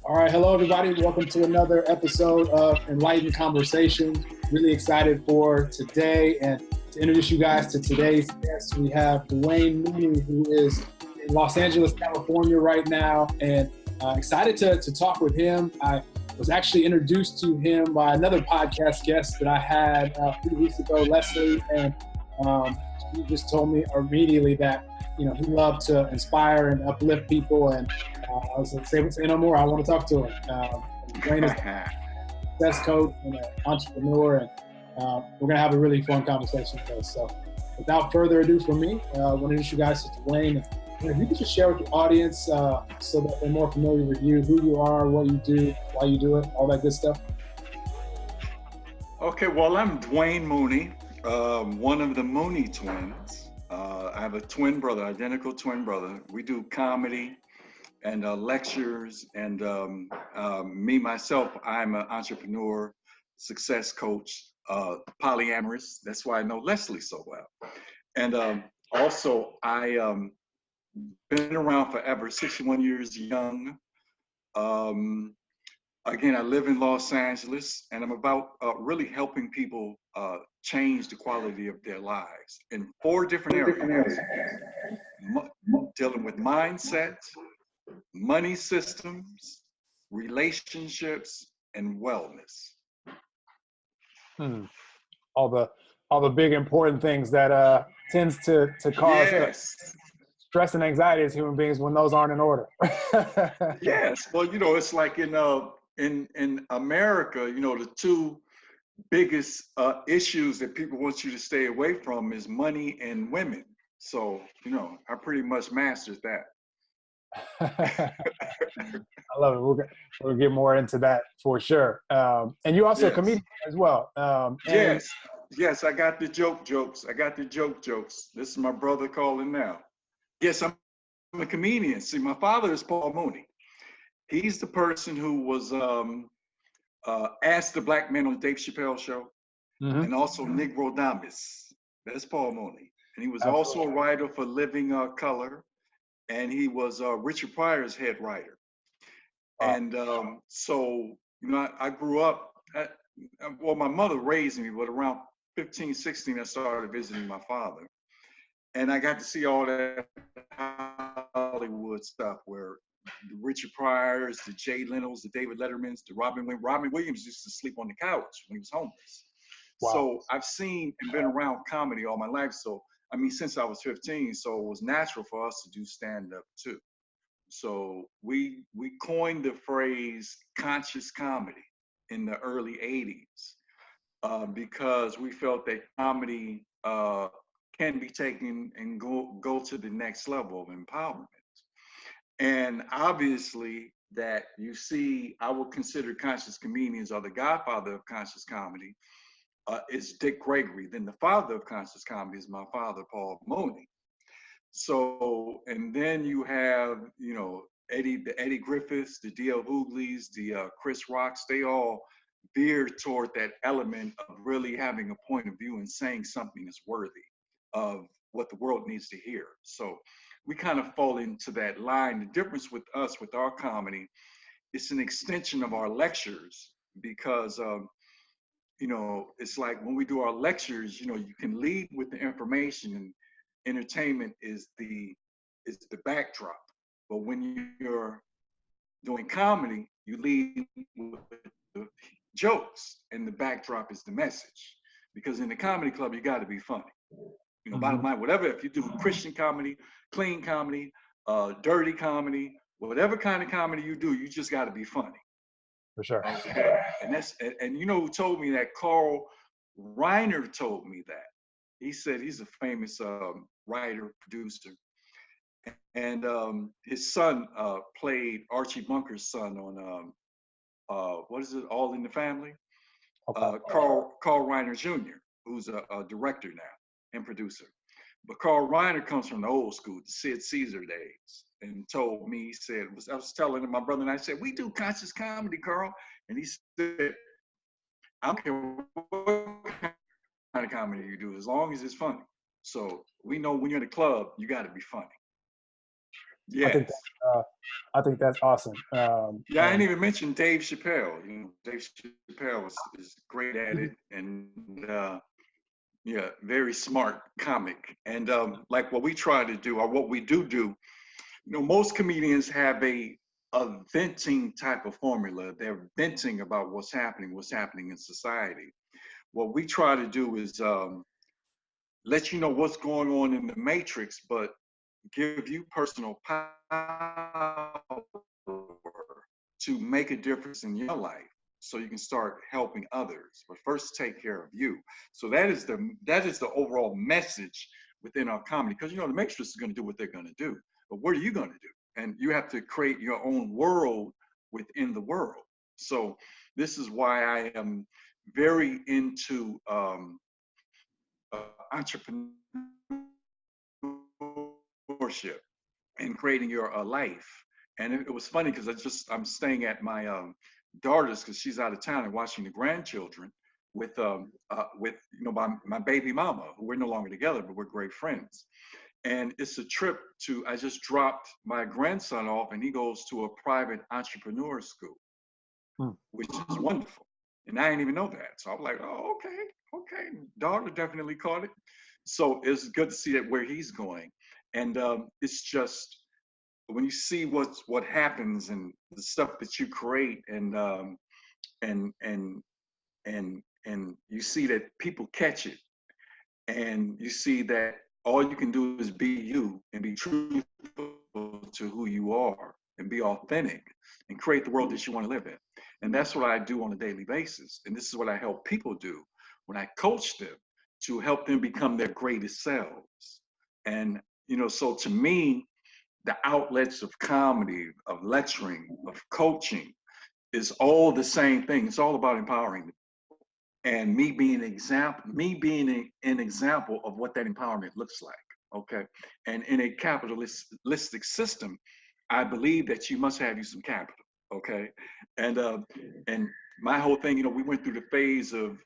All right, hello everybody. Welcome to another episode of Enlightened Conversations. Really excited for today and to introduce you guys to today's guest. We have Dwayne Mooney, who is in Los Angeles, California right now, and excited to talk with him. I was actually introduced to him by another podcast guest that I had a few weeks ago, Leslie, and he just told me immediately that he loved to inspire and uplift people, and I was like, say no more. I want to talk to him. Dwayne is a success coach and an entrepreneur, and we're gonna have a really fun conversation today. So, without further ado, from me, I want to introduce you guys to Dwayne. And if you could just share with the audience so that they're more familiar with you, who you are, what you do, why you do it, all that good stuff. Okay, well, I'm Dwayne Mooney, one of the Mooney twins. I have a twin brother, identical twin brother. We do comedy and lectures, and me, myself, I'm an entrepreneur, success coach, polyamorous. That's why I know Leslie so well. And also, I been around forever, 61 years young. Again, I live in Los Angeles, and I'm about really helping people change the quality of their lives in 4 different areas. Dealing with mindset, money systems, relationships, and wellness. All the big important things that tends to cause stress and anxiety as human beings when those aren't in order. Yes, well, it's like in America, the 2 biggest issues that people want you to stay away from is money and women. So, I pretty much mastered that. I love it. We'll get more into that for sure. And you also a comedian as well. Yes, I got the jokes. I got the jokes. This is my brother calling now. Yes, I'm a comedian. See, my father is Paul Mooney. He's the person who was Ask the Black Man on the Dave Chappelle Show, and also Negro Damas. That's Paul Mooney. And he was also a writer for Living Color, and he was Richard Pryor's head writer. And so, I grew up, well, my mother raised me, but around 15, 16, I started visiting my father. And I got to see all that Hollywood stuff where the Richard Pryors, the Jay Leno's, the David Lettermans, the Robin Williams used to sleep on the couch when he was homeless. Wow. So I've seen and been around comedy all my life. So, since I was 15, so it was natural for us to do stand-up too. So we coined the phrase conscious comedy in the early 80s because we felt that comedy can be taken and go to the next level of empowerment. And obviously that you see, I would consider conscious comedians or the godfather of conscious comedy is Dick Gregory. Then the father of conscious comedy is my father, Paul Mooney. So, and then you have, the Eddie Griffiths, the D.L. Hoogleys, the Chris Rocks, they all veered toward that element of really having a point of view and saying something that's worthy of what the world needs to hear. So we kind of fall into that line. The difference with us, with our comedy, it's an extension of our lectures because, it's like when we do our lectures, you can lead with the information, and entertainment is the backdrop. But when you're doing comedy, you lead with the jokes, and the backdrop is the message. Because in the comedy club, you got to be funny. Bottom line, whatever, if you do Christian comedy, clean comedy, dirty comedy, whatever kind of comedy you do, you just got to be funny. For sure. Okay. And who told me that? Carl Reiner told me that. He said he's a famous writer, producer. And his son played Archie Bunker's son on, what is it, All in the Family? Okay. Carl Reiner Jr., who's a director now and producer. But Carl Reiner comes from the old school, the Sid Caesar days, and told me, he said, I was telling him, my brother and I said, we do conscious comedy, Carl. And he said, I don't care what kind of comedy you do, as long as it's funny. So we know when you're in the club, you got to be funny. I think Yes. I think that's awesome. Yeah, I And didn't even mention Dave Chappelle. You know, Dave Chappelle is great at it, and yeah, very smart comic. And like what we try to do, or what we do, you know, most comedians have a venting type of formula. They're venting about what's happening in society. What we try to do is let you know what's going on in the matrix, but give you personal power to make a difference in your life so you can start helping others, but first take care of you. So that is the overall message within our comedy, because you know the matrix is going to do what they're going to do, but what are you going to do? And you have to create your own world within the world. So this is why I am very into entrepreneurship and creating your life. And it was funny because I'm staying at my daughter's because she's out of town and watching the grandchildren with you know my baby mama, who we're no longer together, but we're great friends. And it's a trip to, I just dropped my grandson off and he goes to a private entrepreneur school, hmm, which is wonderful. And I didn't even know that. So I'm like, oh, okay. Daughter definitely caught it. So it's good to see that where he's going. And it's just when you see what happens and the stuff that you create, and and and you see that people catch it, and you see that all you can do is be you and be truthful to who you are and be authentic and create the world that you want to live in. And that's what I do on a daily basis. And this is what I help people do when I coach them, to help them become their greatest selves. And, you know, so to me, the outlets of comedy, of lecturing, of coaching is all the same thing. It's all about empowering. And me being an example of what that empowerment looks like. Okay. And in a capitalistic system, I believe that you must have you some capital. Okay. And my whole thing, you know, we went through the phase of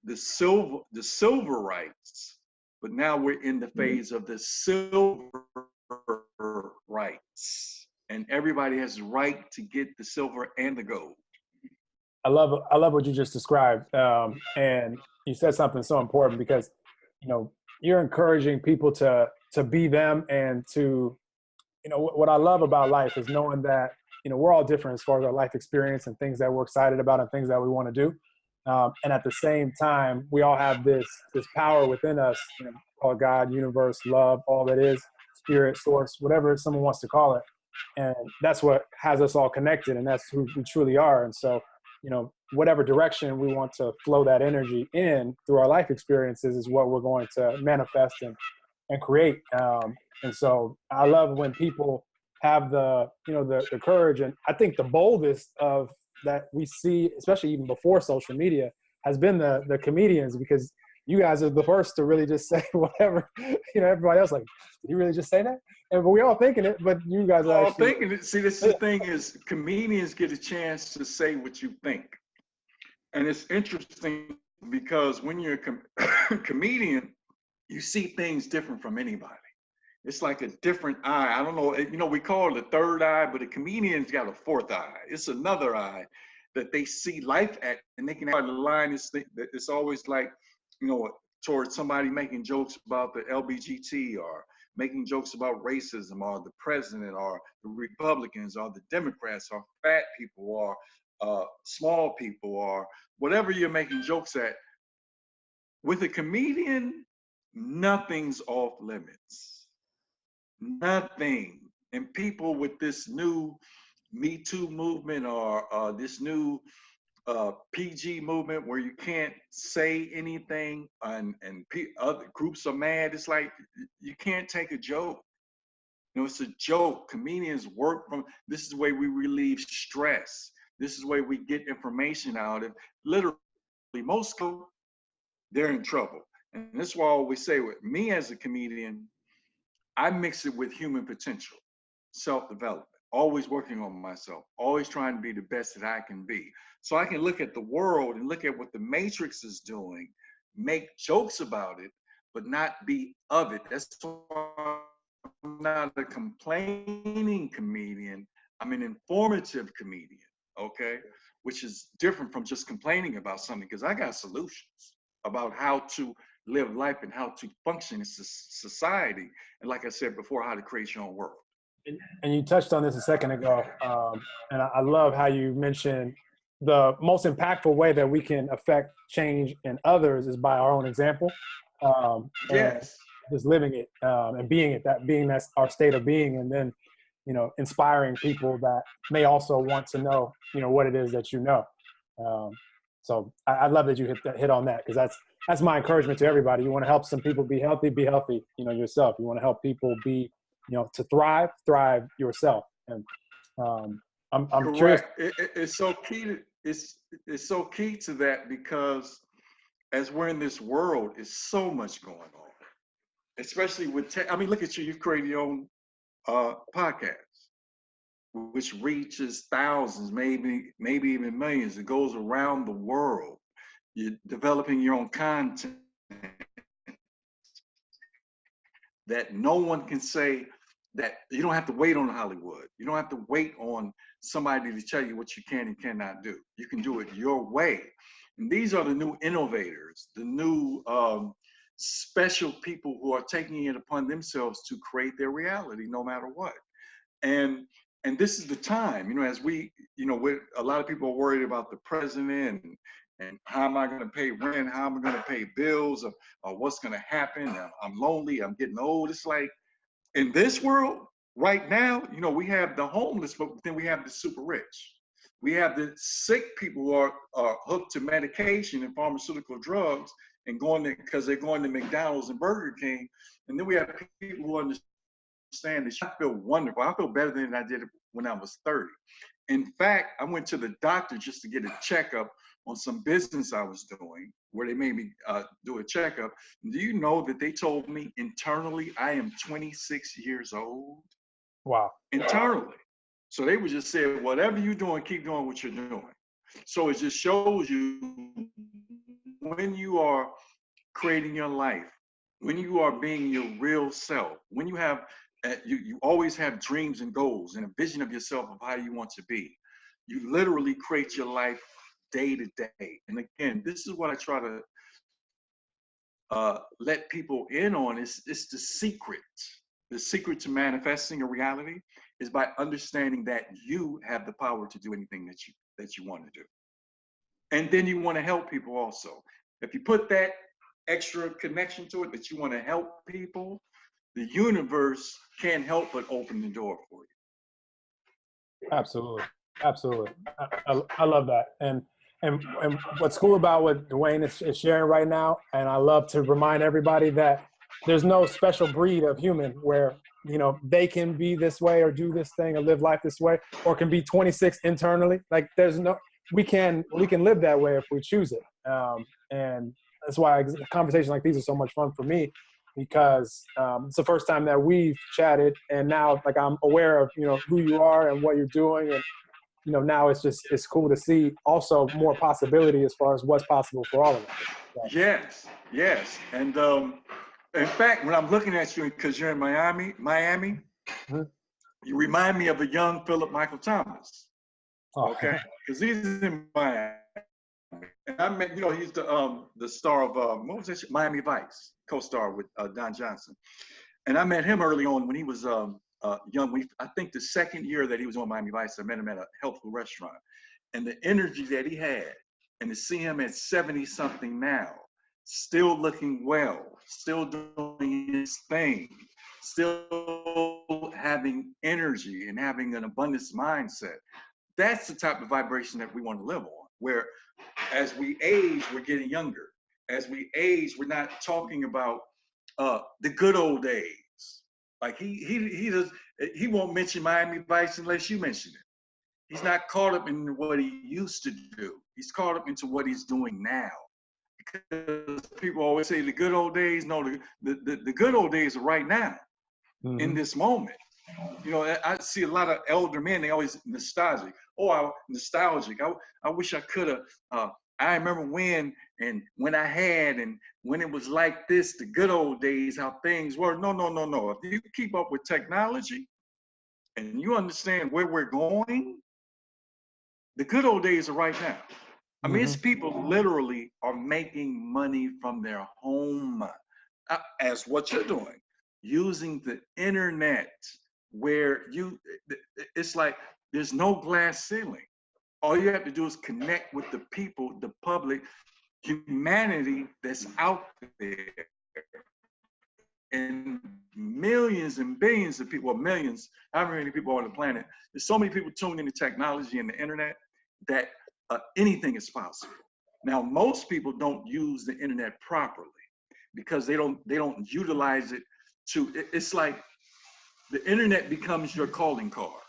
the silver rights, but now we're in the phase of the silver rights. And everybody has the right to get the silver and the gold. I love what you just described, and you said something so important because you know you're encouraging people to be them and to what I love about life is knowing that we're all different as far as our life experience and things that we're excited about and things that we want to do, and at the same time we all have this power within us, called God, universe, love, all that is, spirit, source, whatever someone wants to call it, and that's what has us all connected, and that's who we truly are. And so whatever direction we want to flow that energy in through our life experiences is what we're going to manifest and create. And so I love when people have the courage, and I think the boldest of that we see, especially even before social media, has been the comedians, because you guys are the first to really just say whatever, everybody else like, did he really just say that? And we all thinking it, but you guys are All actually, thinking it. See, this is the thing is comedians get a chance to say what you think. And it's interesting because when you're a comedian, you see things different from anybody. It's like a different eye. I don't know, we call it a third eye, but a comedian's got a fourth eye. It's another eye that they see life at, and they can have the line is it's always like, towards somebody making jokes about the LBGT, or making jokes about racism, or the president, or the Republicans, or the Democrats, or fat people, or small people, or whatever you're making jokes at. With a comedian, nothing's off limits. Nothing. And people with this new Me Too movement, or this new PG movement where you can't say anything, and other groups are mad. It's like you can't take a joke. It's a joke. Comedians work from, this is the way we relieve stress. This is the way we get information out of. Literally, most people, they're in trouble. And this is why I always say, with me as a comedian, I mix it with human potential, self-development, always working on myself, always trying to be the best that I can be. So I can look at the world and look at what the Matrix is doing, make jokes about it, but not be of it. That's why not a complaining comedian. I'm an informative comedian, okay? Which is different from just complaining about something, because I got solutions about how to live life and how to function in society. And like I said before, how to create your own world. And you touched on this a second ago, and I love how you mentioned the most impactful way that we can affect change in others is by our own example, and Yes. just living it, and being it. That being, that's our state of being, and then inspiring people that may also want to know what it is that you know. So I love that you hit on that, because that's my encouragement to everybody. You want to help some people be healthy yourself. You want to help people be to thrive yourself. And I'm curious. Correct. It's so key to it's so key to that, because as we're in this world, it's so much going on, especially with tech. I mean, look at you. You've created your own podcast, which reaches thousands, maybe even millions. It goes around the world. You're developing your own content that no one can say that you don't have to wait on Hollywood. You don't have to wait on somebody to tell you what you can and cannot do. You can do it your way. And these are the new innovators, the new special people who are taking it upon themselves to create their reality no matter what. And this is the time, as we, a lot of people are worried about the president and how am I going to pay rent? How am I going to pay bills? Or what's going to happen? I'm lonely. I'm getting old. It's like, in this world right now, we have the homeless, but then we have the super rich. We have the sick people who are hooked to medication and pharmaceutical drugs and because they're going to McDonald's and Burger King. And then we have people who understand that I feel wonderful. I feel better than I did when I was 30. In fact, I went to the doctor just to get a checkup on some business I was doing, where they made me do a checkup. Do you know that they told me internally I am 26 years old? Wow. Internally. So they would just say, whatever you're doing, keep doing what you're doing. So it just shows you, when you are creating your life, when you are being your real self, when you have, you always have dreams and goals and a vision of yourself of how you want to be. You literally create your life day to day. And again, this is what I try to let people in on. It's the secret. The secret to manifesting a reality is by understanding that you have the power to do anything that you want to do. And then you want to help people also. If you put that extra connection to it, that you want to help people, the universe can't help but open the door for you. Absolutely. I love that. And what's cool about what Dwayne is sharing right now, and I love to remind everybody that there's no special breed of human where they can be this way or do this thing or live life this way, or can be 26 internally. Like we can live that way if we choose it. And that's why conversations like these are so much fun for me, because it's the first time that we've chatted, and now like I'm aware of who you are and what you're doing, and now it's cool to see also more possibility as far as what's possible for all of us. So. Yes. And in fact, when I'm looking at you, because you're in Miami, mm-hmm. You remind me of a young Philip Michael Thomas. Oh. Okay, because he's in Miami. And I met, he's the star of what was that? Miami Vice, co-star with Don Johnson. And I met him early on when he was young. I think the second year that he was on Miami Vice, I met him at a health food restaurant. And the energy that he had, and to see him at 70-something now, still looking well, still doing his thing, still having energy and having an abundance mindset. That's the type of vibration that we want to live on, where as we age, we're getting younger. As we age, we're not talking about the good old days. Like he won't mention Miami Vice unless you mention it. He's not caught up in what he used to do. He's caught up into what he's doing now. Because people always say the good old days. No, the good old days are right now, mm-hmm. in this moment. I see a lot of elder men, they always nostalgic. Nostalgic. I wish I could have, I remember when I had and when it was like this, the good old days, how things were. No, no, no, no. If you keep up with technology and you understand where we're going, the good old days are right now. I mean, it's people literally are making money from their home as what you're doing, using the internet where it's like there's no glass ceiling. All you have to do is connect with the people, the public, humanity that's out there. And millions and billions of people, or millions, however many people on the planet, there's so many people tuned into technology and the internet that anything is possible. Now, most people don't use the internet properly because they don't utilize it it's like the internet becomes your calling card.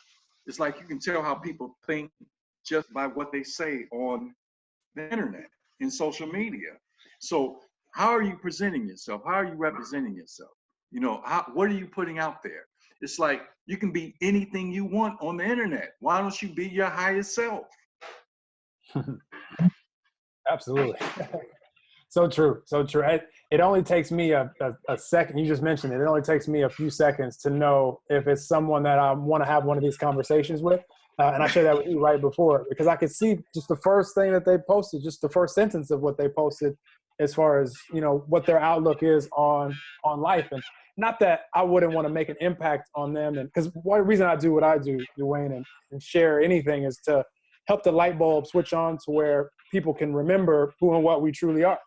It's like you can tell how people think just by what they say on the internet, in social media. So how are you presenting yourself? How are you representing yourself? You know, what are you putting out there? It's like you can be anything you want on the internet. Why don't you be your highest self? Absolutely. So true. So true. It only takes me a second. You just mentioned it. It only takes me a few seconds to know if it's someone that I want to have one of these conversations with. And I shared that with you right before, because I could see just the first thing that they posted, just the first sentence of what they posted, as far as, you know, what their outlook is on life. And not that I wouldn't want to make an impact on them. And because one reason I do what I do, Dwayne, and share anything is to help the light bulb switch on to where people can remember who and what we truly are.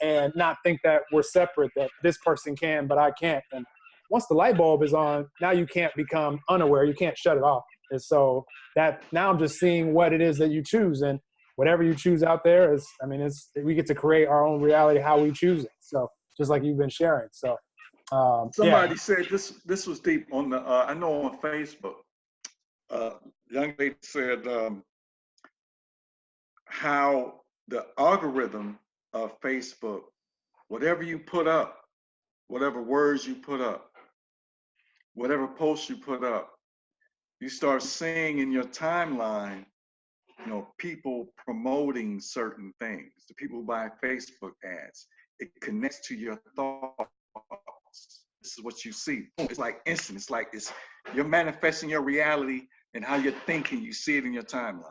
And not think that we're separate, that this person can, but I can't. And once the light bulb is on, now you can't become unaware. You can't shut it off. And so that now I'm just seeing what it is that you choose, and whatever you choose out there is, I mean, we get to create our own reality, how we choose it. So just like you've been sharing. So somebody said this was deep on the, I know on Facebook, young lady said how the algorithm of Facebook, whatever you put up, whatever words you put up, whatever posts you put up, you start seeing in your timeline, you know, people promoting certain things. The people who buy Facebook ads, it connects to your thoughts. This is what you see. It's like instant. It's like you're manifesting your reality and how you're thinking. You see it in your timeline.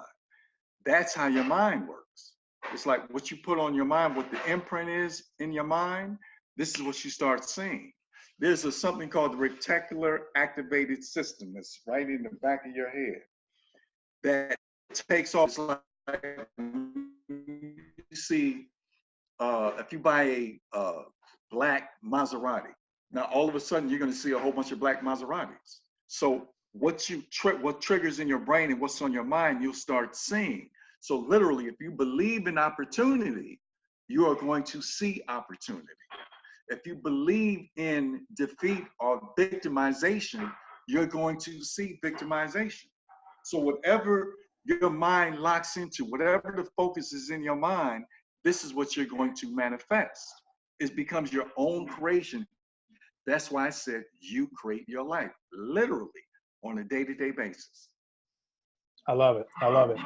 That's how your mind works. It's like what you put on your mind, what the imprint is in your mind, this is what you start seeing. There's something called the reticular activated system that's right in the back of your head that takes off. It's like you see, if you buy a black Maserati, now all of a sudden you're going to see a whole bunch of black Maseratis. So what triggers in your brain and what's on your mind, you'll start seeing. So literally, if you believe in opportunity, you are going to see opportunity. If you believe in defeat or victimization, you're going to see victimization. So whatever your mind locks into, whatever the focus is in your mind, this is what you're going to manifest. It becomes your own creation. That's why I said you create your life, literally, on a day-to-day basis. I love it. I love it.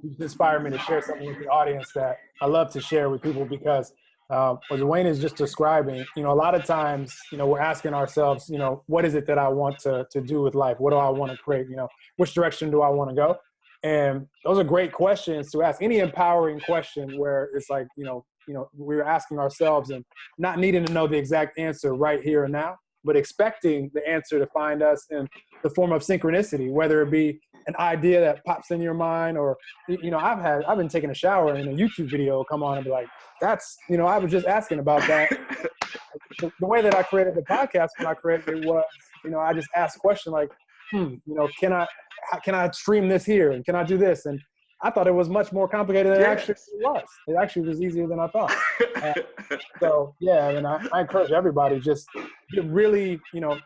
You just inspired me to share something with the audience that I love to share with people, because what Dwayne is just describing, you know, a lot of times, you know, we're asking ourselves, you know, what is it that I want to do with life? What do I want to create? You know, which direction do I want to go? And those are great questions to ask. Any empowering question where it's like, you know, we're asking ourselves and not needing to know the exact answer right here and now, but expecting the answer to find us in the form of synchronicity, whether it be an idea that pops in your mind, or, you know, I've been taking a shower and a YouTube video will come on and be like, that's, you know, I was just asking about that. The way that I created the podcast when I created it was, you know, I just asked a question like, you know, can I stream this here? And can I do this? And I thought it was much more complicated than it actually was. It actually was easier than I thought. So yeah, and I encourage everybody just to really, you know,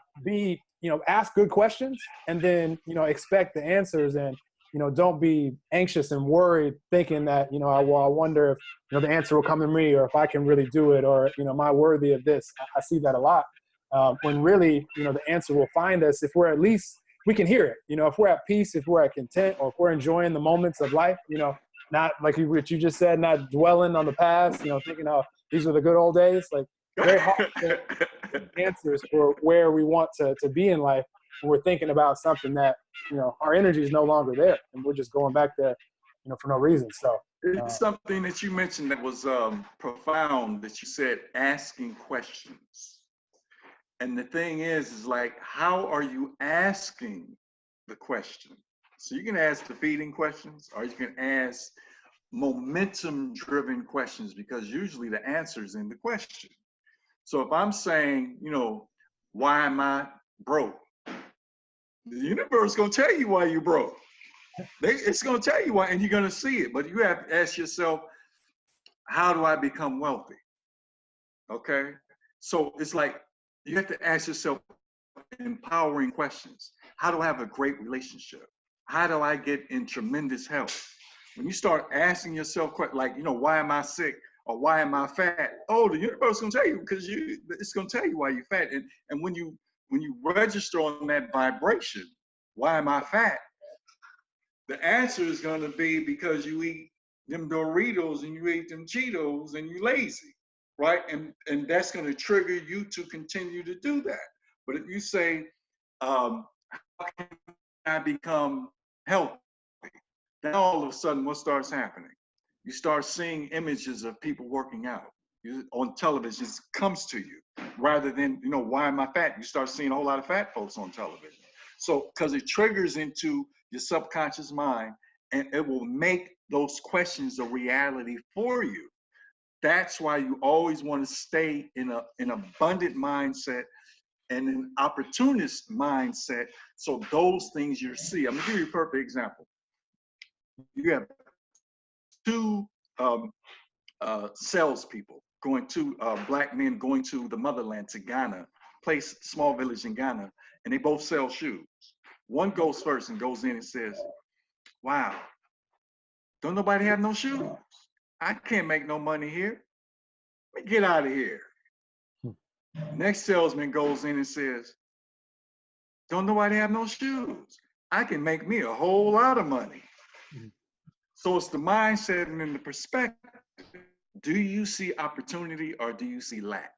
ask good questions, and then, you know, expect the answers, and, you know, don't be anxious and worried thinking that, you know, I wonder if, you know, the answer will come to me, or if I can really do it, or, you know, am I worthy of this? I see that a lot. When really, you know, the answer will find us if we're at least, we can hear it. You know, if we're at peace, if we're at content, or if we're enjoying the moments of life, you know, not like what you just said, not dwelling on the past, thinking, oh, these are the good old days. Like, very hard to answers for where we want to be in life when we're thinking about something that, our energy is no longer there and we're just going back there, for no reason. So It's something that you mentioned that was profound, that you said asking questions. And the thing is like, how are you asking the question? So you can ask defeating questions, or you can ask momentum driven questions, because usually the answer is in the question. So if I'm saying, why am I broke? The universe is going to tell you why you're broke. It's going to tell you why, and you're going to see it. But you have to ask yourself, how do I become wealthy? Okay. So it's like, you have to ask yourself empowering questions. How do I have a great relationship? How do I get in tremendous health? When you start asking yourself, like, why am I sick? Or why am I fat? Oh, the universe is going to tell you, because it's going to tell you why you're fat. And when you register on that vibration, why am I fat? The answer is going to be because you eat them Doritos and you eat them Cheetos and you lazy, right? And that's going to trigger you to continue to do that. But if you say, how can I become healthy? Then all of a sudden, what starts happening? You start seeing images of people working out on television. It comes to you rather than, why am I fat? You start seeing a whole lot of fat folks on television. So, because it triggers into your subconscious mind, and it will make those questions a reality for you. That's why you always want to stay in an abundant mindset and an opportunist mindset. So those things you see. I'm gonna give you a perfect example. You have two salespeople black men going to the motherland, to Ghana, small village in Ghana, and they both sell shoes. One goes first and goes in and says, wow, don't nobody have no shoes? I can't make no money here. Let me get out of here. Next salesman goes in and says, don't nobody have no shoes? I can make me a whole lot of money. So it's the mindset and the perspective. Do you see opportunity or do you see lack?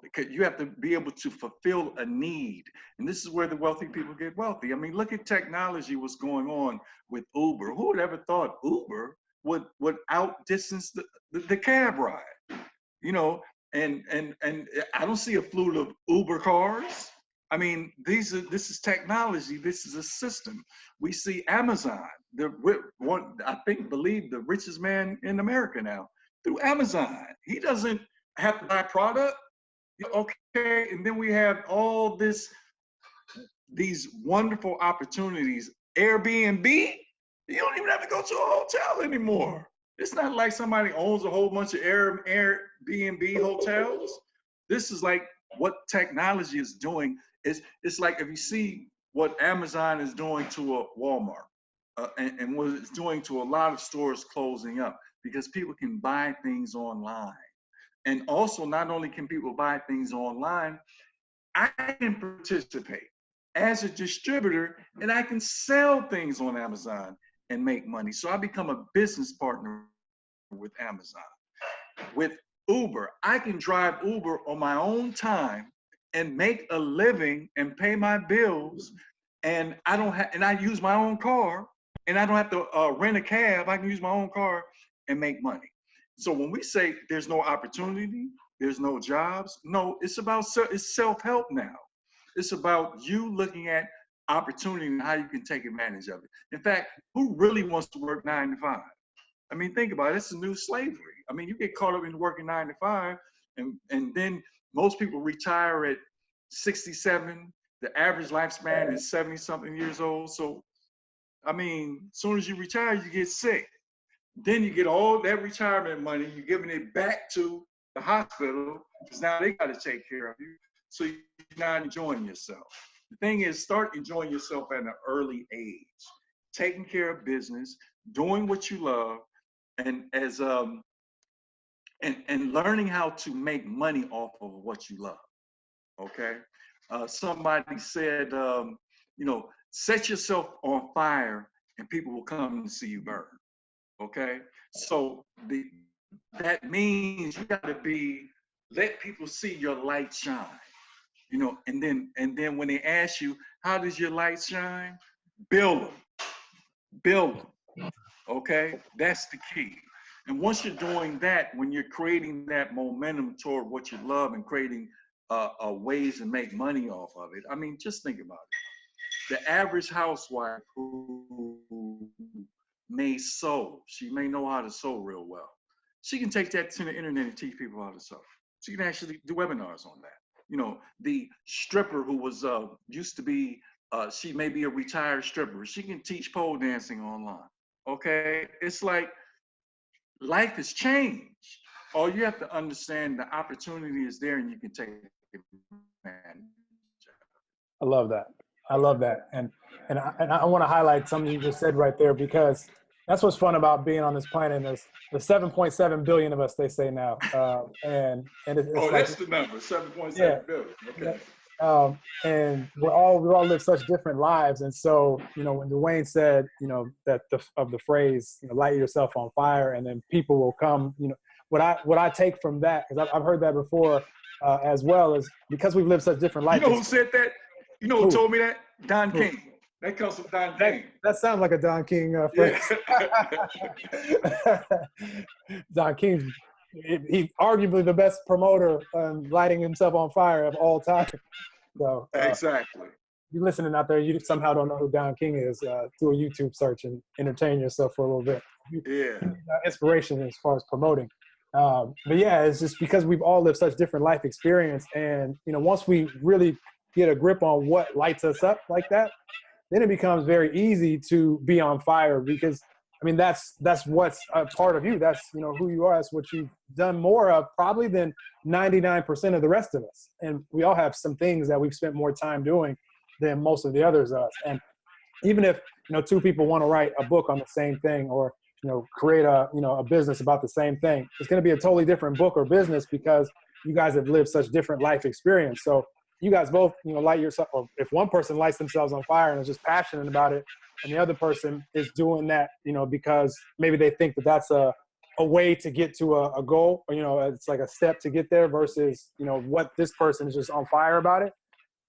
Because you have to be able to fulfill a need. And this is where the wealthy people get wealthy. I mean, look at technology, what's going on with Uber. Who would ever thought Uber would outdistance the cab ride? And I don't see a fleet of Uber cars. I mean, this is technology. This is a system. We see Amazon, believe the richest man in America now, through Amazon. He doesn't have to buy product. Okay, and then we have all these wonderful opportunities. Airbnb, you don't even have to go to a hotel anymore. It's not like somebody owns a whole bunch of Airbnb hotels. This is like what technology is doing. It's like if you see what Amazon is doing to a Walmart, and what it's doing to a lot of stores closing up, because people can buy things online. And also, not only can people buy things online, I can participate as a distributor and I can sell things on Amazon and make money. So I become a business partner with Amazon. With Uber, I can drive Uber on my own time and make a living and pay my bills. And I use my own car, and I don't have to rent a cab. I can use my own car and make money. So when we say there's no opportunity, there's no jobs, no, it's self-help now. It's about you looking at opportunity and how you can take advantage of it. In fact, who really wants to work 9 to 5? I mean, think about it. It's a new slavery. I mean, you get caught up in working 9 to 5, and then most people retire at 67. The average lifespan is 70 something years old. So, I mean, as soon as you retire, you get sick. Then you get all that retirement money, you're giving it back to the hospital, because now they got to take care of you. So you're not enjoying yourself. The thing is, start enjoying yourself at an early age, taking care of business, doing what you love, and learning how to make money off of what you love. Okay. Somebody said, set yourself on fire and people will come to see you burn. Okay, so that means you got to let people see your light shine. And then when they ask you, how does your light shine? Build them, build them. Okay, that's the key. And once you're doing that, when you're creating that momentum toward what you love and creating ways to make money off of it, I mean, just think about it. The average housewife who may sew, she may know how to sew real well. She can take that to the internet and teach people how to sew. She can actually do webinars on that. The stripper who was used to be, she may be a retired stripper. She can teach pole dancing online. Okay, it's like life has changed. All you have to understand, the opportunity is there, and you can take advantage. I love that. I love that. And I want to highlight something you just said right there, because that's what's fun about being on this planet. There's 7.7 billion of us, they say now. And it's Oh, like, that's the number, yeah, 7.7 billion. yeah. Okay. And we all live such different lives. And so, when Dwayne said, that the phrase, light yourself on fire, and then people will come, what I take from that, because I've heard that before, as well, is because we've lived such different You life know who experiences. said that? You know who told me that? Don Who? King. That comes from Don That King. that sounds like a Don King Yeah. phrase. Don King's he arguably the best promoter, lighting himself on fire of all time. So Exactly. you listening out there, you somehow don't know who Don King is, do a YouTube search and entertain yourself for a little bit. Yeah. Inspiration as far as promoting. But yeah, it's just because we've all lived such different life experience. And, once we really get a grip on what lights us up like that, then it becomes very easy to be on fire, because I mean, that's what's a part of you. That's, who you are. That's what you've done more of probably than 99% of the rest of us. And we all have some things that we've spent more time doing than most of the others of us. And even if, two people want to write a book on the same thing, or, create a business about the same thing, it's going to be a totally different book or business, because you guys have lived such different life experience. So you guys both, light yourself, or if one person lights themselves on fire and is just passionate about it, and the other person is doing that, because maybe they think that that's a way to get to a goal, or, it's like a step to get there, versus, what this person is just on fire about it.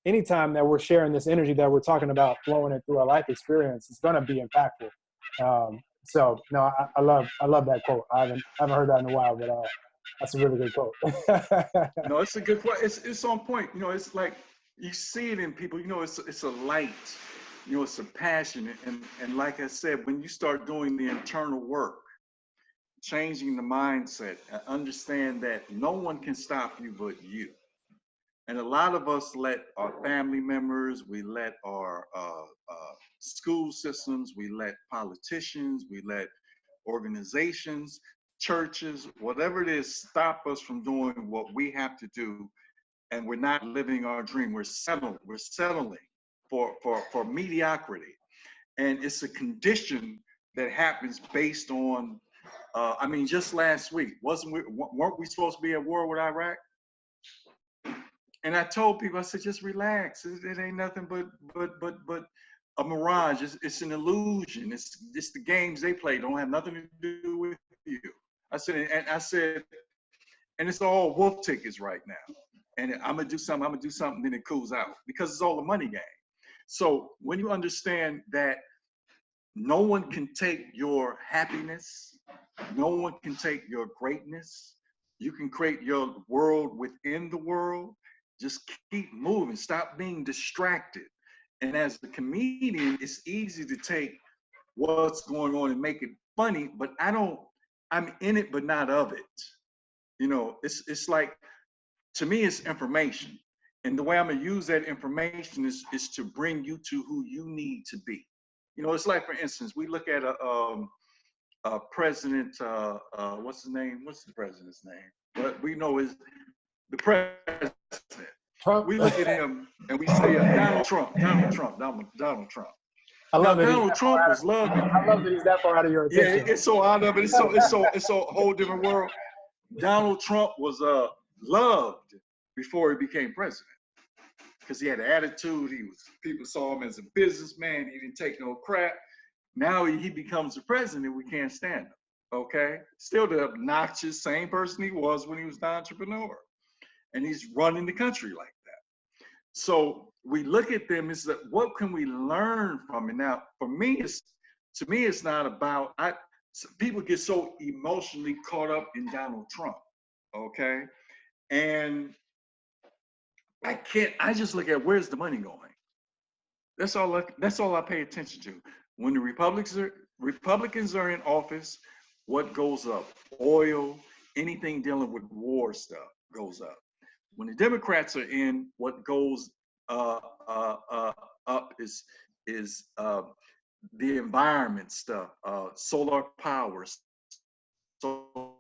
Anytime that we're sharing this energy that we're talking about, flowing it through our life experience, it's going to be impactful. So no, I love that quote. I haven't heard that in a while, but that's a really good quote. No, it's a good point. It's on point. It's like you see it in people. It's a light. It's a passion. And like I said, when you start doing the internal work, changing the mindset, and understand that no one can stop you but you. And a lot of us let our family members, we let our school systems, we let politicians, we let organizations, churches, whatever it is, stop us from doing what we have to do. And we're not living our dream. We're settling for mediocrity. And it's a condition that happens based on, just last week, weren't we supposed to be at war with Iraq? And I told people, I said, just relax. It ain't nothing but a mirage. It's an illusion. It's the games they play. Don't have nothing to do with you. I said, and it's all wolf tickets right now. And I'm gonna do something, then it cools out, because it's all a money game. So when you understand that no one can take your happiness, no one can take your greatness, you can create your world within the world. Just keep moving. Stop being distracted. And as a comedian, it's easy to take what's going on and make it funny, but I'm in it, but not of it. It's like, to me, it's information. And the way I'm gonna use that information is to bring you to who you need to be. It's like, for instance, we look at a president, what's his name? What's the president's name? But we know is the president. Trump. We look at him and we say Donald Trump. Donald Trump. I Now love that Donald Trump was loved. I love that he's that far out of your attention. Yeah, it's so out of it. It's a whole different world. Donald Trump was loved before he became president, because he had an attitude. People saw him as a businessman. He didn't take no crap. Now he becomes the president. We can't stand him. Okay, still the obnoxious same person he was when he was the entrepreneur, and he's running the country like that. So we look at them as that what can we learn from it? Now, for me, it's not about people get so emotionally caught up in Donald Trump, okay, and I just look at where's the money going. That's all I pay attention to. When the Republicans are in office, what goes up? Oil, anything dealing with war stuff goes up. When the Democrats are in, what goes uh, uh, uh, up is the environment stuff, solar power, solar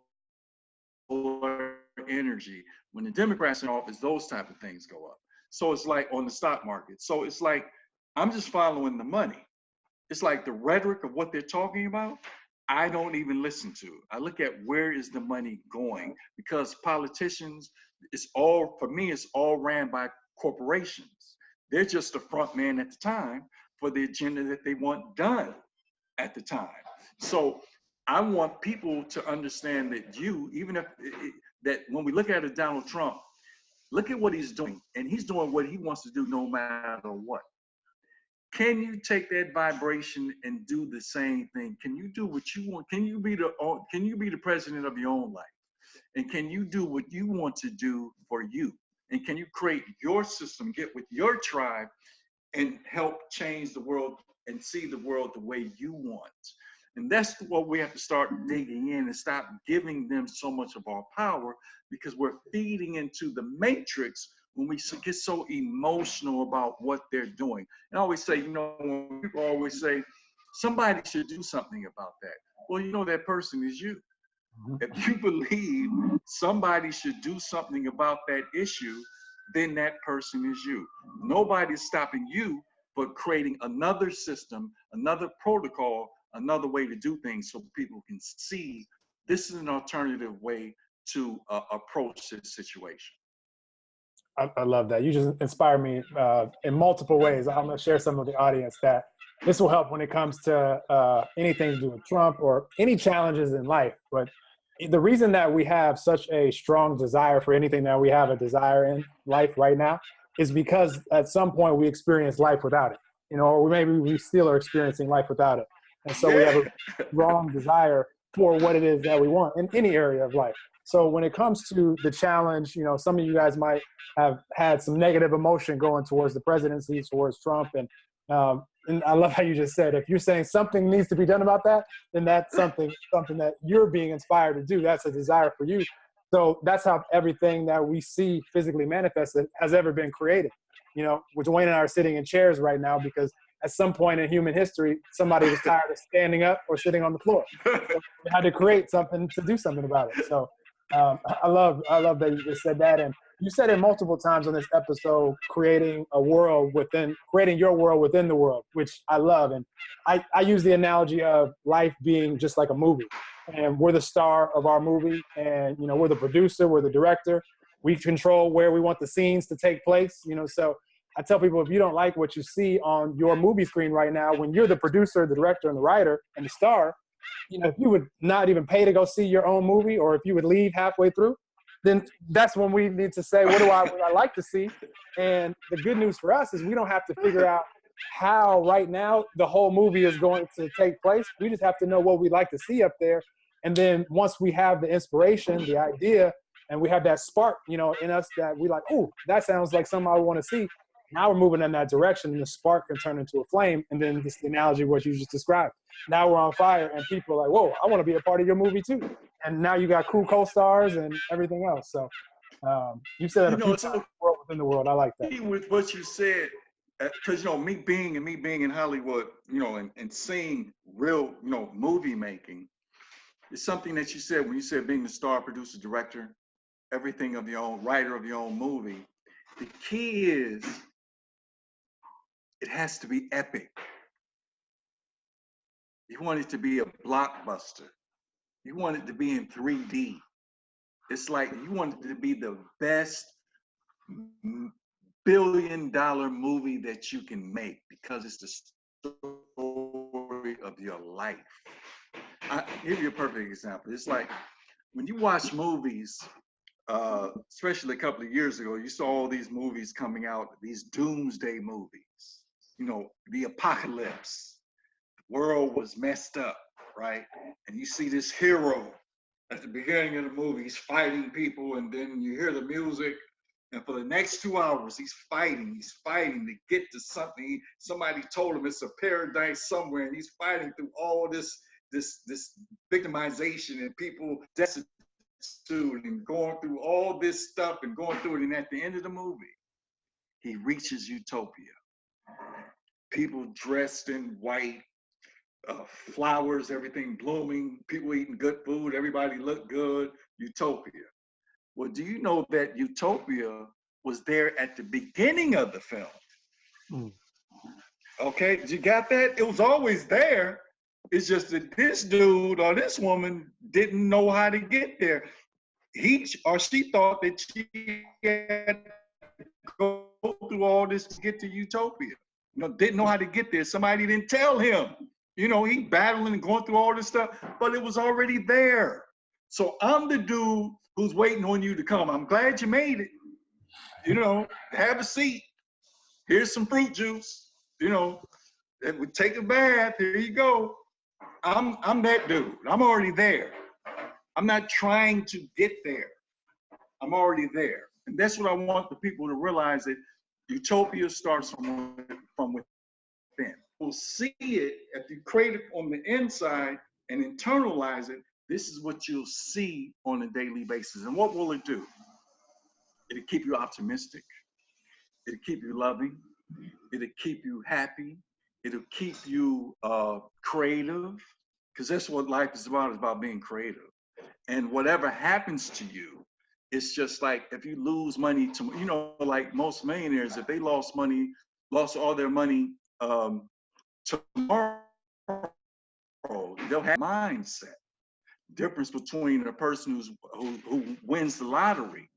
energy. When the Democrats are in office, those type of things go up. So it's like on the stock market. So it's like I'm just following the money. It's like the rhetoric of what they're talking about. I don't even listen to. I look at where is the money going because politicians, it's all for me. It's all ran by corporations. They're just the front man at the time for the agenda that they want done at the time. So I want people to understand that even if that when we look at a Donald Trump, look at what he's doing, and he's doing what he wants to do no matter what. Can you take that vibration and do the same thing? Can you do what you want? Can you be the president of your own life? And can you do what you want to do for you? And can you create your system, get with your tribe and help change the world and see the world the way you want? And that's what we have to start digging in and stop giving them so much of our power because we're feeding into the matrix when we get so emotional about what they're doing. And I always say, when people always say, somebody should do something about that. Well, that person is you. If you believe somebody should do something about that issue, then that person is you. Nobody's stopping you for creating another system, another protocol, another way to do things so people can see this is an alternative way to approach this situation. I love that. You just inspired me in multiple ways. I'm going to share some with the audience that this will help when it comes to anything to do with Trump or any challenges in life. But the reason that we have such a strong desire for anything that we have a desire in life right now is because at some point we experience life without it, or maybe we still are experiencing life without it. And so we have a strong desire for what it is that we want in any area of life. So when it comes to the challenge, some of you guys might have had some negative emotion going towards the presidency, towards Trump. And I love how you just said, if you're saying something needs to be done about that, then that's something that you're being inspired to do. That's a desire for you. So that's how everything that we see physically manifested has ever been created. Dwayne and I are sitting in chairs right now because at some point in human history, somebody was tired of standing up or sitting on the floor. So we had to create something to do something about it. So I love that you just said that. And you said it multiple times on this episode, creating your world within the world, which I love. And I use the analogy of life being just like a movie, and we're the star of our movie, and we're the producer, we're the director, we control where we want the scenes to take place. So I tell people, if you don't like what you see on your movie screen right now, when you're the producer, the director, and the writer and the star, if you would not even pay to go see your own movie, or if you would leave halfway through, then that's when we need to say, what would I like to see? And the good news for us is we don't have to figure out how right now the whole movie is going to take place. We just have to know what we'd like to see up there. And then once we have the inspiration, the idea, and we have that spark, in us that we like, oh, that sounds like something I want to see. Now we're moving in that direction, and the spark can turn into a flame. And then this analogy, what you just described. Now we're on fire, and people are like, whoa, I want to be a part of your movie too. And now you got cool co-stars and everything else. So you said that a few times, world within the world. I like that. With what you said, because me being in Hollywood, and seeing real, movie making, is something that you said when you said being the star, producer, director, everything of your own, writer of your own movie. The key is it has to be epic. You want it to be a blockbuster. You want it to be in 3D. It's like you want it to be the best billion-dollar movie that you can make because it's the story of your life. I give you a perfect example. It's like when you watch movies, especially a couple of years ago, you saw all these movies coming out, these doomsday movies, the apocalypse, the world was messed up, right? And you see this hero at the beginning of the movie, he's fighting people, and then you hear the music, and for the next 2 hours, he's fighting to get to something. Somebody told him it's a paradise somewhere, and he's fighting through all this victimization and people destitute and going through all this stuff and going through it. And at the end of the movie, he reaches utopia. People dressed in white, flowers, everything blooming, people eating good food, everybody looked good, utopia. Well, do you know that utopia was there at the beginning of the film? Mm. Okay, you got that? It was always there. It's just that this dude or this woman didn't know how to get there. He or she thought that she had to go through all this to get to utopia. Didn't know how to get there. Somebody didn't tell him. He battling and going through all this stuff, but it was already there. So I'm the dude who's waiting on you to come. I'm glad you made it. Have a seat. Here's some fruit juice. Take a bath. Here you go. I'm that dude. I'm already there. I'm not trying to get there. I'm already there. And that's what I want the people to realize, that utopia starts from within. We'll see it if you create it on the inside and internalize it. This is what you'll see on a daily basis. And what will it do? It'll keep you optimistic. It'll keep you loving. It'll keep you happy. It'll keep you creative, because that's what life is about. It's about being creative. And whatever happens to you, it's just like if you lose money like most millionaires, if they lost all their money tomorrow, they'll have a mindset. Difference between a person who wins the lottery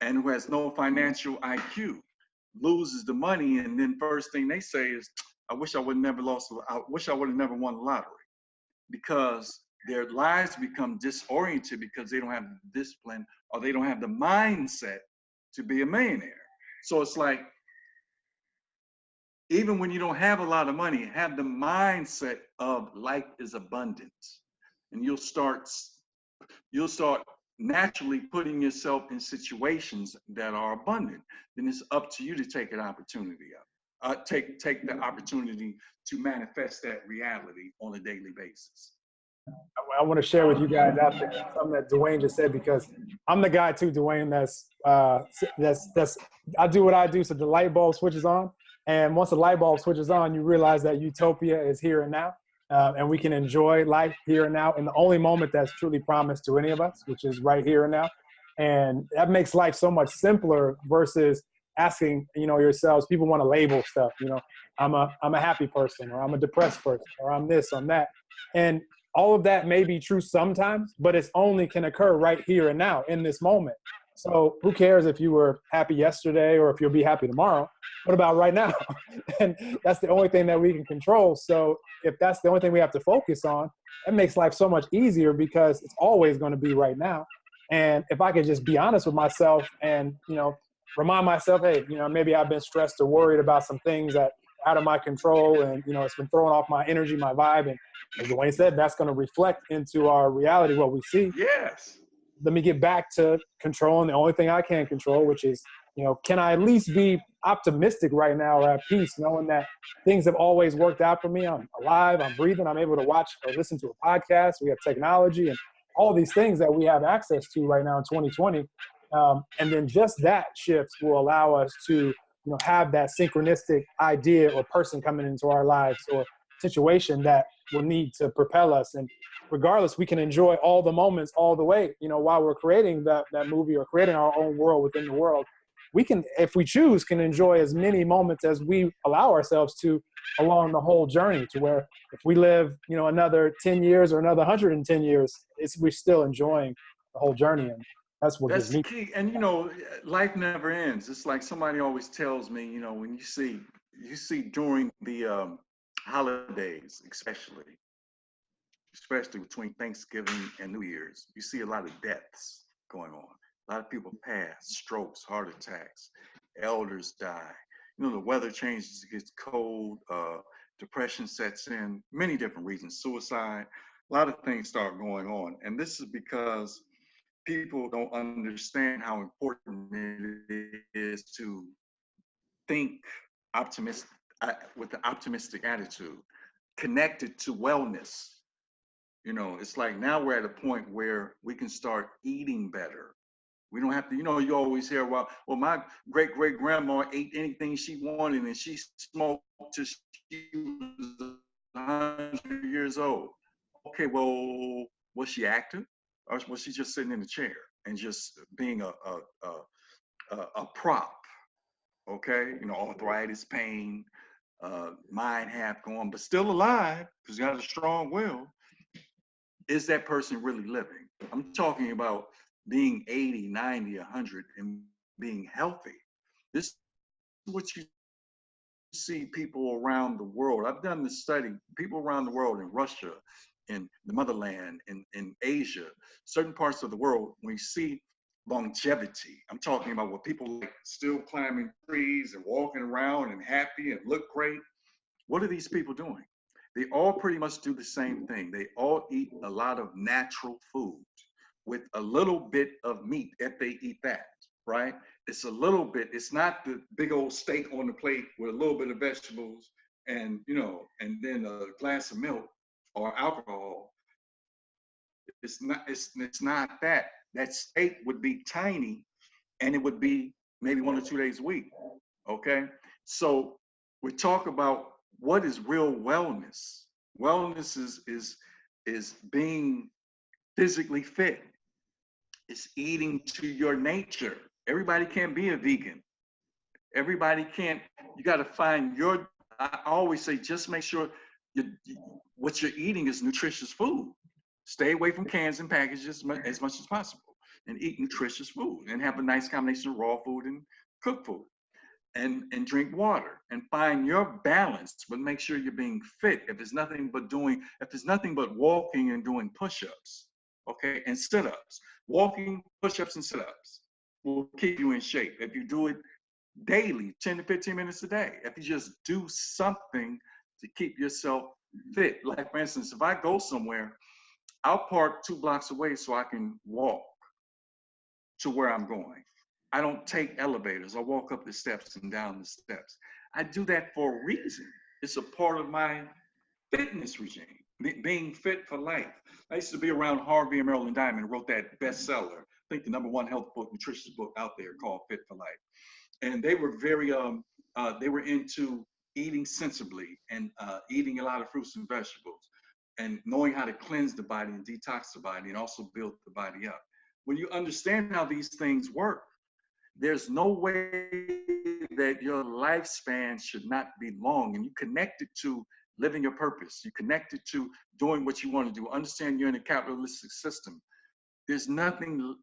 and who has no financial IQ, loses the money, and then first thing they say is, I wish I would have never won the lottery, because their lives become disoriented because they don't have the discipline or they don't have the mindset to be a millionaire. So it's like, even when you don't have a lot of money, have the mindset of life is abundant, and you'll start naturally putting yourself in situations that are abundant. Then it's up to you to take an opportunity take the opportunity to manifest that reality on a daily basis. I want to share with you guys out there something that Dwayne just said, because I'm the guy too, Dwayne, that's I do what I do so the light bulb switches on. And once the light bulb switches on, you realize that utopia is here and now, and we can enjoy life here and now in the only moment that's truly promised to any of us, which is right here and now. And that makes life so much simpler versus asking, yourselves. People want to label stuff. I'm a happy person, or I'm a depressed person, or I'm this, I'm that. And all of that may be true sometimes, but it's only can occur right here and now in this moment. So who cares if you were happy yesterday or if you'll be happy tomorrow? What about right now? And that's the only thing that we can control. So if that's the only thing we have to focus on, that makes life so much easier, because it's always going to be right now. And if I could just be honest with myself and, remind myself, hey, maybe I've been stressed or worried about some things that are out of my control, and, it's been throwing off my energy, my vibe. And as Dwayne said, that's going to reflect into our reality, what we see. Yes. Let me get back to controlling the only thing I can control, which is, can I at least be optimistic right now, or at peace, knowing that things have always worked out for me. I'm alive, I'm breathing, I'm able to watch or listen to a podcast. We have technology and all these things that we have access to right now in 2020. And then just that shift will allow us to, have that synchronistic idea or person coming into our lives, or situation that will need to propel us. And regardless, we can enjoy all the moments all the way, while we're creating that movie or creating our own world within the world. We can, if we choose, can enjoy as many moments as we allow ourselves to along the whole journey, to where if we live, another 10 years or another 110 years, we're still enjoying the whole journey. And that's what gives That's the me. key. And life never ends. It's like somebody always tells me, when you see during the holidays, especially, especially between Thanksgiving and New Year's, you see a lot of deaths going on. A lot of people pass, strokes, heart attacks, elders die. The weather changes, it gets cold, depression sets in, many different reasons, suicide, a lot of things start going on. And this is because people don't understand how important it is to think optimistic with the optimistic attitude, connected to wellness. It's like now we're at a point where we can start eating better. We don't have to, you always hear, well, my great great grandma ate anything she wanted and she smoked till she was 100 years old. Okay, well, was she active, or was she just sitting in a chair and just being a prop? Okay, arthritis, pain, mind half gone, but still alive because you got a strong will. Is that person really living? I'm talking about being 80, 90, 100 and being healthy. This is what you see people around the world. I've done this study, people around the world in Russia, in the motherland, in Asia, certain parts of the world, when you see longevity, I'm talking about what people like still climbing trees and walking around and happy and look great. What are these people doing? They all pretty much do the same thing. They all eat a lot of natural food with a little bit of meat if they eat that, right? It's a little bit, it's not the big old steak on the plate with a little bit of vegetables and, and then a glass of milk or alcohol. It's not that. That steak would be tiny and it would be maybe 1 or 2 days a week. Okay. So we talk about what is real wellness. Wellness is being physically fit. It's eating to your nature. Everybody can't be a vegan. Everybody can't. You got to find your. I always say, just make sure what you're eating is nutritious food. Stay away from cans and packages as much as possible, and eat nutritious food, and have a nice combination of raw food and cooked food. And drink water and find your balance, but make sure you're being fit. If it's nothing but walking and doing push-ups, okay, and sit-ups, walking, push-ups, and sit-ups will keep you in shape. If you do it daily, 10 to 15 minutes a day, if you just do something to keep yourself fit. Like for instance, if I go somewhere, I'll park 2 blocks away so I can walk to where I'm going. I don't take elevators. I walk up the steps and down the steps. I do that for a reason. It's a part of my fitness regime, being fit for life. I used to be around Harvey and Marilyn Diamond, wrote that bestseller, I think the #1 health book, nutritious book out there called Fit for Life. And they were they were into eating sensibly and eating a lot of fruits and vegetables and knowing how to cleanse the body and detox the body and also build the body up. When you understand how these things work, there's no way that your lifespan should not be long, and you connect it to living your purpose. You connect it to doing what you want to do. Understand you're in a capitalistic system. There's nothing,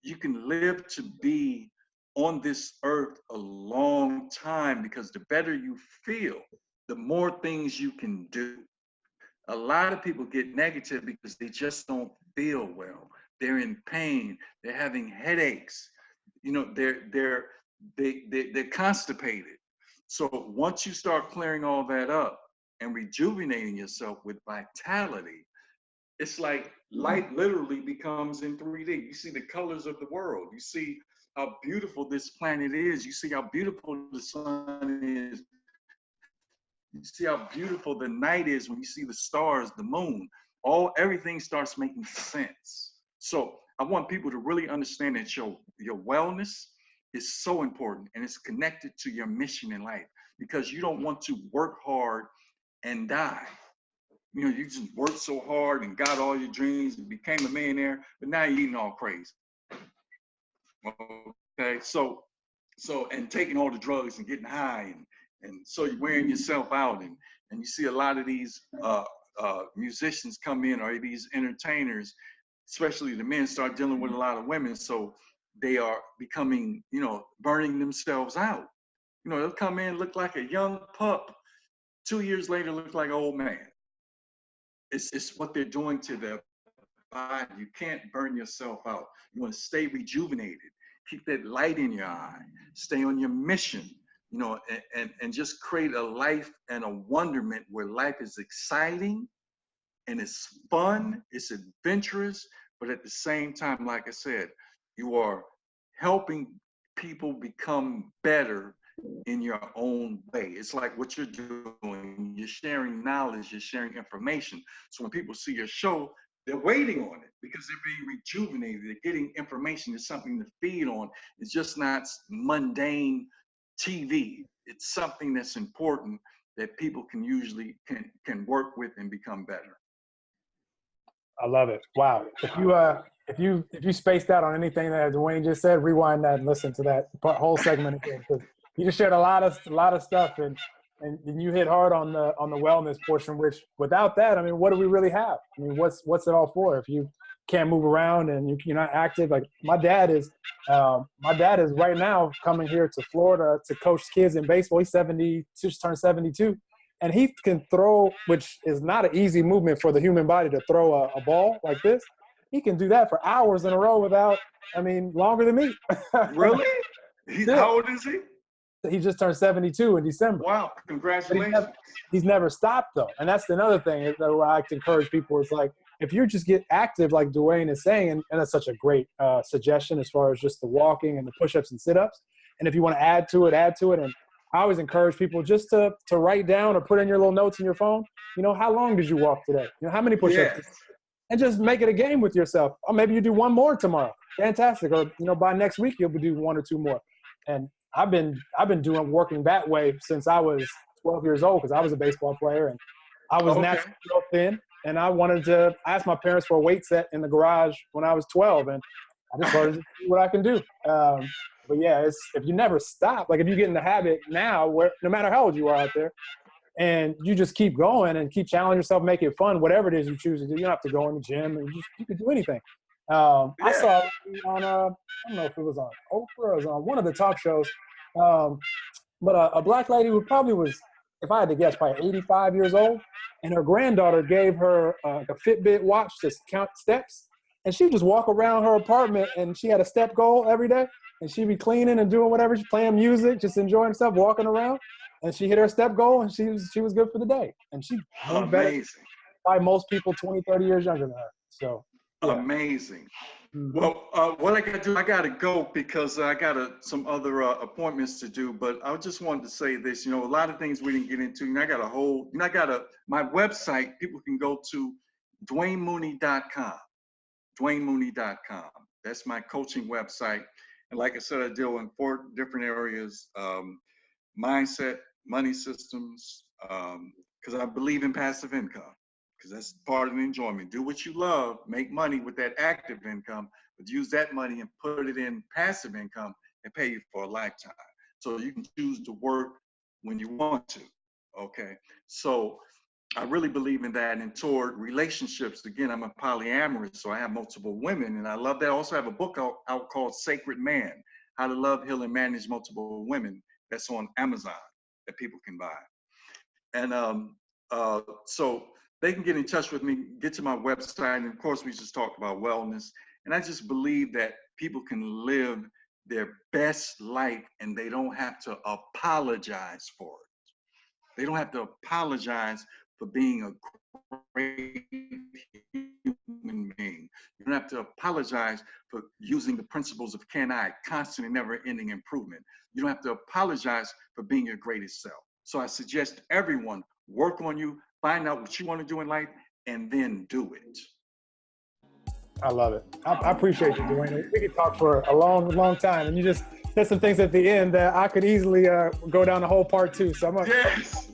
you can live to be on this earth a long time because the better you feel, the more things you can do. A lot of people get negative because they just don't feel well. They're in pain. They're having headaches. They're constipated. So once you start clearing all that up and rejuvenating yourself with vitality, it's like light literally becomes in 3D. You see the colors of the world. You see how beautiful this planet is. You see how beautiful the sun is. You see how beautiful the night is when you see the stars, the moon. Everything starts making sense. So I want people to really understand that your wellness is so important and it's connected to your mission in life, because you don't want to work hard and die. You just worked so hard and got all your dreams and became a millionaire, but now you're eating all crazy. Okay, so and taking all the drugs and getting high, and so you're wearing yourself out, and you see a lot of these musicians come in, or these entertainers, especially the men, start dealing with a lot of women, so they are becoming, burning themselves out. They'll come in, look like a young pup, 2 years later look like an old man. it's what they're doing to their body. You can't burn yourself out. You want to stay rejuvenated. Keep that light in your eye. Stay on your mission, you know, and just create a life and a wonderment where life is exciting and it's fun, it's adventurous, but at the same time, like I said, you are helping people become better in your own way. It's like what you're doing. You're sharing knowledge, you're sharing information. So when people see your show, they're waiting on it because they're being rejuvenated. They're getting information. There's something to feed on. It's just not mundane TV. It's something that's important that people can usually can work with and become better. I love it. Wow. If you spaced out on anything that Dwayne just said, rewind that and listen to that whole segment again, because you just shared a lot of stuff, and you hit hard on the wellness portion. Which without that, I mean, what do we really have? I mean, what's it all for if you can't move around and you're not active? Like my dad is right now coming here to Florida to coach kids in baseball. He's 70, just turned 72. And he can throw, which is not an easy movement for the human body to throw a ball like this. He can do that for hours in a row without, I mean, longer than me. Really? How old is he? He just turned 72 in December. Wow, congratulations. He's never stopped, though. And that's another thing that I like to encourage people. It's like, if you just get active, like Dwayne is saying, and that's such a great suggestion as far as just the walking and the push-ups and sit-ups. And if you want to add to it. And I always encourage people just to write down or put in your little notes in your phone, you know, how long did you walk today? You know, how many push-ups? Yes. And just make it a game with yourself. Or maybe you do one more tomorrow. Fantastic. Or, you know, by next week, you'll do one or two more. And I've been working that way since I was 12 years old, because I was a baseball player and I was naturally real thin. And I asked my parents for a weight set in the garage when I was 12. And I just started to see what I can do. But yeah, if you never stop, like if you get in the habit now, where no matter how old you are out there, and you just keep going and keep challenging yourself, make it fun, whatever it is you choose to do. You don't have to go in the gym, and you can do anything. I saw it on I don't know if it was on Oprah or it was on one of the talk shows, but a black lady who probably was, if I had to guess, probably 85 years old, and her granddaughter gave her a Fitbit watch to count steps, and she would just walk around her apartment, and she had a step goal every day. And she'd be cleaning and doing whatever, she's playing music, just enjoying herself, walking around. And she hit her step goal, and she was good for the day. And she moved better by most people 20, 30 years younger than her. So yeah. Amazing. Mm-hmm. Well, what I got to do, I got to go because I got some other appointments to do. But I just wanted to say this, you know, a lot of things we didn't get into. And I got my website, people can go to DwayneMooney.com. DwayneMooney.com. That's my coaching website. And like I said, I deal in 4 different areas, mindset, money systems, because I believe in passive income, because that's part of the enjoyment. Do what you love, make money with that active income, but use that money and put it in passive income and pay you for a lifetime. So you can choose to work when you want to, okay? So I really believe in that. And toward relationships, again, I'm a polyamorous, so I have multiple women, and I love that. I also have a book out called Sacred Man, How to Love, Heal, and Manage Multiple Women. That's on Amazon that people can buy. And so they can get in touch with me, get to my website, and of course, we just talked about wellness. And I just believe that people can live their best life, and they don't have to apologize for it. They don't have to apologize for being a great human being. You don't have to apologize for using the principles of can I, constant and never-ending improvement. You don't have to apologize for being your greatest self. So I suggest everyone work on you, find out what you want to do in life, and then do it. I love it. I appreciate you, Dwayne. We could talk for a long, long time, and you just said some things at the end that I could easily go down the whole part 2. So I'm going to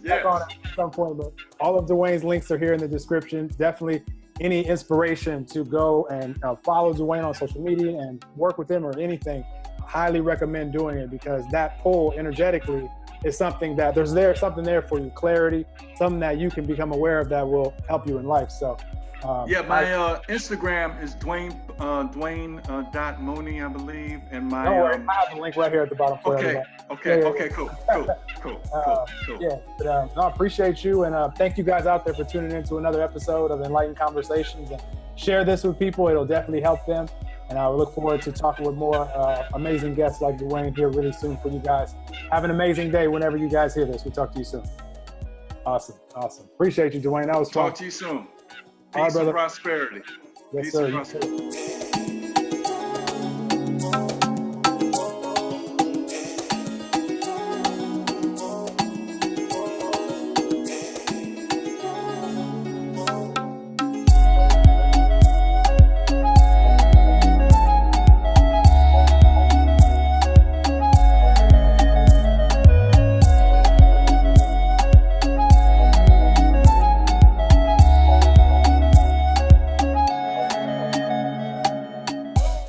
back on it at some point. But all of Dwayne's links are here in the description. Definitely any inspiration to go and follow Dwayne on social media and work with him or anything, highly recommend doing it, because that pull energetically is something that something there for you, clarity, something that you can become aware of that will help you in life. So Yeah, my Instagram is Dwayne dot Mooney, I believe, and my. Don't worry, I have the link right here at the bottom for everybody. Okay, cool. Yeah, but no, I appreciate you, and thank you guys out there for tuning in to another episode of Enlightened Conversations. And share this with people; it'll definitely help them. And I look forward to talking with more amazing guests like Dwayne here really soon for you guys. Have an amazing day whenever you guys hear this. We'll talk to you soon. Awesome. Appreciate you, Dwayne. That was fun. Talk to you soon. All right, Peace brother. and prosperity. Yes, Peace sir. and prosperity.